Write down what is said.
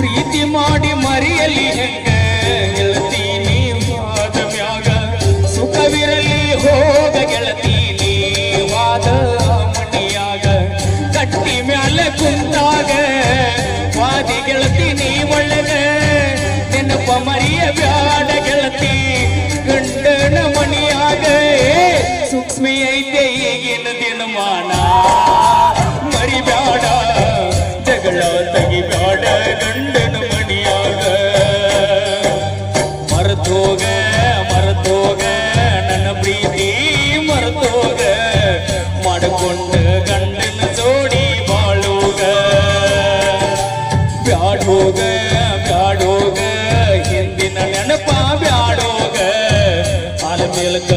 ಪ್ರೀತಿ ಮಾಡಿ ಮರೆಯಲಿ ಹೆಂಗ ಗೆಳತೀನಿ ವಾದ ಮ್ಯಾಗ ಸುಖವಿರಲಿ ಹೋಗ ಗೆಳತೀನಿ ವಾದ ಮಣಿಯಾಗ ಕಟ್ಟಿ ಮ್ಯಾಲ ಕುಂತಾಗ ವಾದಿ ಗೆಳತೀನಿ ಒಳಗ ನೆನಪ ಮರಿಯ ಬ್ಯಾಡ ಗೆಳತಿ ಗಂಡನ ಮಣಿಯಾಗ ಸೂಕ್ಷ್ಮಿ ಐತೆ ಈಗಿನ ದಿನಮಾನ ಮರಿಬ್ಯಾಡ ಜಗಳ ತೆಗಿಬ್ಯಾಡ ಗಂಡನ ಮಣಿಯಾಗ ಮರೆತೋಗ ನನ್ನ ಪ್ರೀತಿ ಮರೆತೋಗ ಮಾಡಿಕೊಂಡ ಗಂಡನ ಜೋಡಿ ಬಾಳೋಗ ಬ್ಯಾಡೋಗ ಹಿಂದಿನ ನೆನಪ ಬ್ಯಾಡೋಗ ಆಲ ಮೇಲ್ಕ